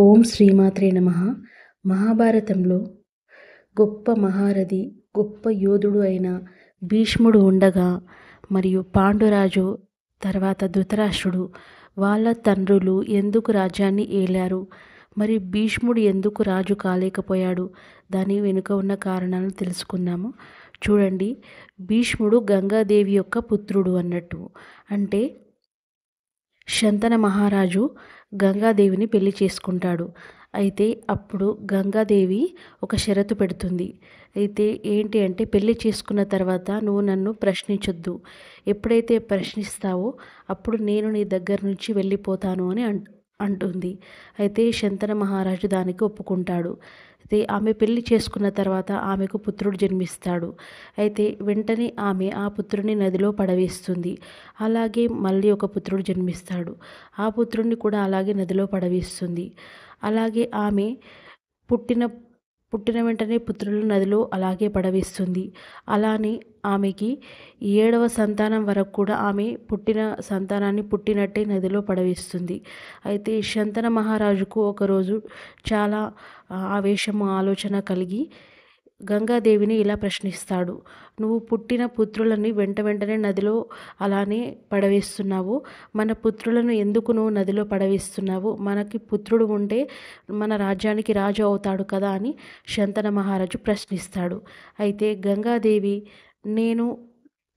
ఓం శ్రీమాత్రే నమః. మహాభారతంలో గొప్ప మహారథి, గొప్ప యోధుడు అయిన భీష్ముడు ఉండగా, మరియు పాండురాజు, తర్వాత ధృతరాష్ట్రుడు వాళ్ళ తండ్రులు ఎందుకు రాజ్యాన్ని ఏలారు, మరి భీష్ముడు ఎందుకు రాజు కాలేకపోయాడు, దాని వెనుక ఉన్న కారణాలను తెలుసుకుందాము. చూడండి, భీష్ముడు గంగాదేవి యొక్క పుత్రుడు అన్నట్టు. అంటే శంతన మహారాజు గంగాదేవిని పెళ్లి చేసుకుంటాడు. అయితే అప్పుడు గంగాదేవి ఒక షరతు పెడుతుంది. అయితే ఏంటి అంటే, పెళ్లి చేసుకున్న తర్వాత నువ్వు నన్ను ప్రశ్నించొద్దు. ఎప్పుడైతే ప్రశ్నిస్తావో అప్పుడు నేను నీ దగ్గర నుంచి వెళ్ళిపోతాను అని అంటుంది. అయితే శంతన మహారాజు దానికి ఒప్పుకుంటాడు. అయితే ఆమె పెళ్లి చేసుకున్న తర్వాత ఆమెకు పుత్రుడు జన్మిస్తాడు. అయితే వెంటనే ఆమె ఆ పుత్రుని నదిలో పడవేస్తుంది. అలాగే మళ్ళీ ఒక పుత్రుడు జన్మిస్తాడు. ఆ పుత్రుడిని కూడా అలాగే నదిలో పడవేస్తుంది. అలాగే ఆమె పుట్టిన పుట్టిన వెంటనే పుత్రులను నదిలో అలాగే పడవేస్తుంది. అలానే ఆమెకి 7వ సంతానం వరకు కూడా ఆమె పుట్టిన సంతానాన్ని పుట్టినట్టే నదిలో పడవేస్తుంది. అయితే శంతన మహారాజుకు ఒకరోజు చాలా ఆవేశము, ఆలోచన కలిగి గంగాదేవిని ఇలా ప్రశ్నిస్తాడు. నువ్వు పుట్టిన పుత్రులని వెంటనే నదిలో అలానే పడవేస్తున్నావు. మన పుత్రులను ఎందుకు నువ్వు నదిలో పడవేస్తున్నావు? మనకి పుత్రుడు ఉంటే మన రాజ్యానికి రాజు అవుతాడు కదా అని శంతన మహారాజు ప్రశ్నిస్తాడు. అయితే గంగాదేవి, నేను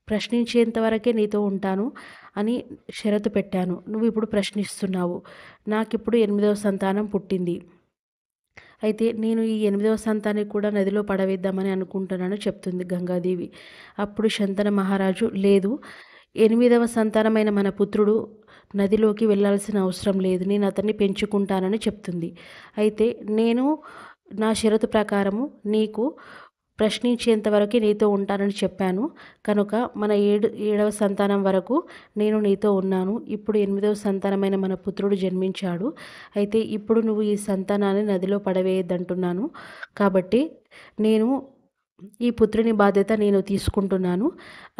ప్రశ్నించేంత వరకే నీతో ఉంటాను అని షరతు పెట్టాను. నువ్వు ఇప్పుడు ప్రశ్నిస్తున్నావు. నాకిప్పుడు 8వ సంతానం పుట్టింది. అయితే నేను ఈ 8వ సంతాన్ని కూడా నదిలో పడవేద్దామని అనుకుంటున్నాను చెప్తుంది గంగాదేవి. అప్పుడు శంతన మహారాజు, లేదు, 8వ సంతానమైన మన పుత్రుడు నదిలోకి వెళ్ళాల్సిన అవసరం లేదు, నేను అతన్ని పెంచుకుంటానని చెప్తుంది. అయితే నేను నా షరతు ప్రకారము నీకు ప్రశ్నించేంత వరకే నీతో ఉంటానని చెప్పాను కనుక మన 7వ సంతానం వరకు నేను నీతో ఉన్నాను. ఇప్పుడు 8వ సంతానమైన మన పుత్రుడు జన్మించాడు. అయితే ఇప్పుడు నువ్వు ఈ సంతానాన్ని నదిలో పడవేయద్దంటున్నాను. కాబట్టి నేను ఈ పుత్రుని బాధ్యత నేను తీసుకుంటున్నాను.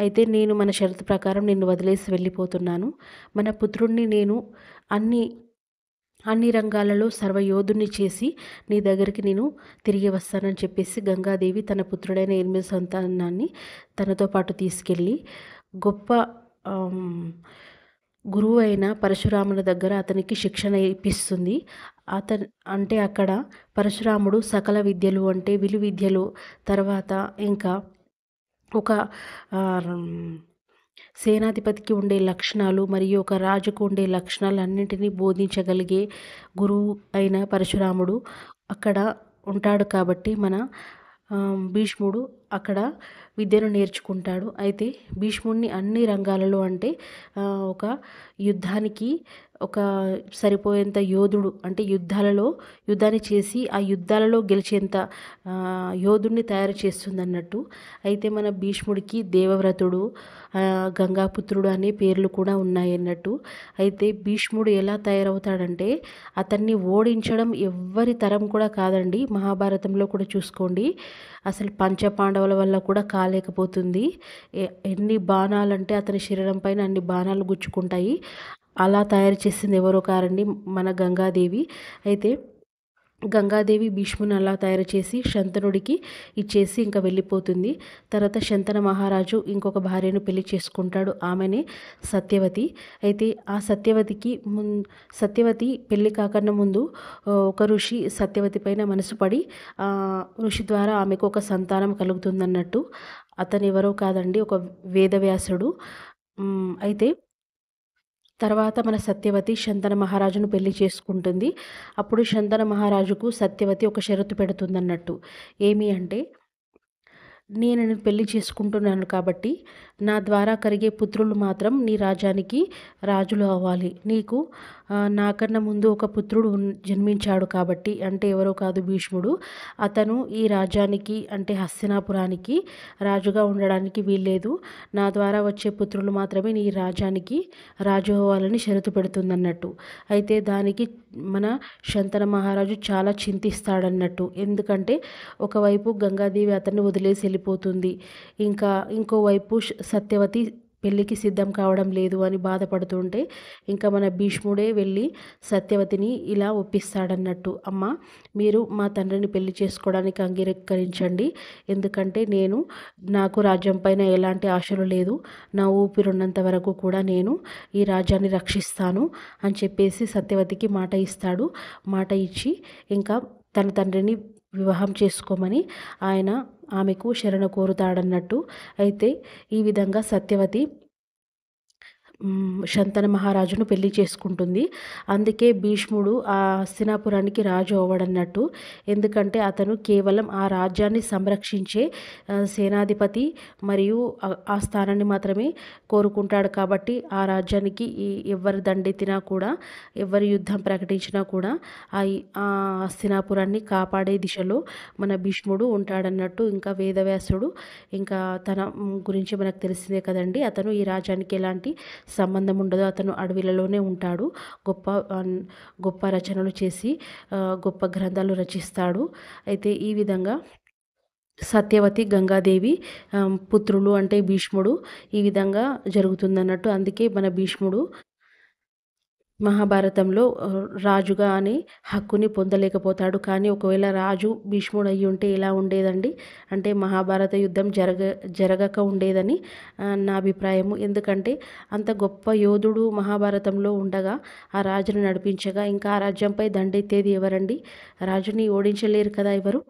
అయితే నేను మన షరతు ప్రకారం నిన్ను వదిలేసి వెళ్ళిపోతున్నాను. మన పుత్రుడిని నేను అన్ని రంగాలలో సర్వయోధుని చేసి నీ దగ్గరికి నేను తిరిగి వస్తానని చెప్పేసి గంగాదేవి తన పుత్రుడైన 8వ సంతానాన్ని తనతో పాటు తీసుకెళ్ళి గొప్ప గురువు అయిన పరశురాముని దగ్గర అతనికి శిక్షణ ఇప్పిస్తుంది. అంటే అక్కడ పరశురాముడు సకల విద్యలు, అంటే విలువిద్యలు, తర్వాత ఇంకా ఒక సేనాధిపతికి ఉండే లక్షణాలు మరియు ఒక రాజుకు ఉండే లక్షణాలన్నింటినీ బోధించగలిగే గురువు అయిన పరశురాముడు అక్కడ ఉంటాడు. కాబట్టి మన భీష్ముడు అక్కడ విద్యను నేర్చుకుంటాడు. అయితే భీష్ముడిని అన్ని రంగాలలో, అంటే ఒక యుద్ధానికి ఒక సరిపోయేంత యోధుడు, అంటే యుద్ధాన్ని చేసి ఆ యుద్ధాలలో గెలిచేంత యోధుడిని తయారు చేస్తుంది అన్నట్టు. అయితే మన భీష్ముడికి దేవవ్రతుడు, గంగాపుత్రుడు అనే పేర్లు కూడా ఉన్నాయి అన్నట్టు. అయితే భీష్ముడు ఎలా తయారవుతాడంటే, అతన్ని ఓడించడం ఎవ్వరి తరం కూడా కాదండి. మహాభారతంలో కూడా చూసుకోండి, అసలు పంచపాండవుల వల్ల కూడా కాలేకపోతుంది. ఎన్ని బాణాలంటే అతని శరీరం పైన అన్ని బాణాలు గుచ్చుకుంటాయి. అలా తయారు చేసింది ఎవరో కారండి, మన గంగాదేవి. అయితే గంగాదేవి భీష్ముని అలా తయారు చేసి శంతనుడికి ఇచ్చేసి ఇంకా వెళ్ళిపోతుంది. తర్వాత శంతన మహారాజు ఇంకొక భార్యను పెళ్లి చేసుకుంటాడు. ఆమెనే సత్యవతి. అయితే ఆ సత్యవతి పెళ్లి కాకన్నా ముందు ఒక ఋషి సత్యవతి పైన మనసు పడి ఋషి ద్వారా ఆమెకు ఒక సంతానం కలుగుతుందన్నట్టు. అతను ఎవరో కాదండి, ఒక వేదవ్యాసుడు. అయితే తర్వాత మన సత్యవతి శంతన మహారాజును పెళ్లి చేసుకుంటుంది. అప్పుడు శంతన మహారాజుకు సత్యవతి ఒక షరతు పెడుతుందన్నట్టు. ఏమి అంటే, నేను పెళ్లి చేసుకుంటున్నాను కాబట్టి నా ద్వారా కలిగే పుత్రులు మాత్రం నీ రాజ్యానికి రాజులు అవ్వాలి. నీకు నాకన్నా ముందు ఒక పుత్రుడు జన్మించాడు కాబట్టి, అంటే ఎవరో కాదు, భీష్ముడు. అతను ఈ రాజ్యానికి, అంటే హస్తినాపురానికి రాజుగా ఉండడానికి వీల్లేదు. నా ద్వారా వచ్చే పుత్రులు మాత్రమే నీ రాజ్యానికి రాజు అవ్వాలని షరతు పెడుతుందన్నట్టు. అయితే దానికి మన శంతన మహారాజు చాలా చింతిస్తాడన్నట్టు. ఎందుకంటే ఒకవైపు గంగాదేవి అతన్ని వదిలేసి వెళ్ళిపోతుంది, ఇంకా ఇంకోవైపు సత్యవతి పెళ్ళికి సిద్ధం కావడం లేదు అని బాధపడుతుంటే ఇంకా మన భీష్ముడే వెళ్ళి సత్యవతిని ఇలా ఒప్పిస్తాడన్నట్టు. అమ్మ, మీరు మా తండ్రిని పెళ్లి చేసుకోవడానికి అంగీకరించండి. ఎందుకంటే నాకు రాజ్యం పైన ఎలాంటి ఆశలు లేదు. నా ఊపిరున్నంత వరకు కూడా నేను ఈ రాజ్యాన్ని రక్షిస్తాను అని చెప్పేసి సత్యవతికి మాట ఇస్తాడు. మాట ఇచ్చి ఇంకా తన తండ్రిని వివాహం చేసుకోమని ఆమెకు శరణ కోరుతాడన్నట్టు. అయితే ఈ విధంగా సత్యవతి శంతన మహారాజును పెళ్లి చేసుకుంటుంది. అందుకే భీష్ముడు ఆ హస్తినాపురానికి రాజు అవ్వడన్నట్టు. ఎందుకంటే అతను కేవలం ఆ రాజ్యాన్ని సంరక్షించే సేనాధిపతి మరియు ఆ స్థానాన్ని మాత్రమే కోరుకుంటాడు. కాబట్టి ఆ రాజ్యానికి ఎవరు దండెత్తినా కూడా, ఎవరు యుద్ధం ప్రకటించినా కూడా ఆ హస్తినాపురాన్ని కాపాడే దిశలో మన భీష్ముడు ఉంటాడన్నట్టు. ఇంకా వేదవ్యాసుడు ఇంకా తన గురించి మనకు తెలిసిందే కదండి. అతను ఈ రాజ్యానికి ఎలాంటి సంబంధం ఉండదు. అతను అడవిలలోనే ఉంటాడు. గొప్ప గొప్ప రచనలు చేసి గొప్ప గ్రంథాలు రచిస్తాడు. అయితే ఈ విధంగా సత్యవతి, గంగాదేవి పుత్రులు అంటే భీష్ముడు, ఈ విధంగా జరుగుతుందన్నట్టు. అందుకే మన భీష్ముడు మహాభారతంలో రాజుగా అనే హక్కుని పొందలేకపోతాడు. కానీ ఒకవేళ రాజు భీష్ముడు అయ్యి ఉంటే ఎలా ఉండేదండి అంటే మహాభారత యుద్ధం జరగక ఉండేదని నా అభిప్రాయము. ఎందుకంటే అంత గొప్ప యోధుడు మహాభారతంలో ఉండగా ఆ రాజుని నడిపించగా ఇంకా ఆ రాజ్యంపై దండెత్తేది ఎవరండి? రాజుని ఓడించలేరు కదా ఎవరు.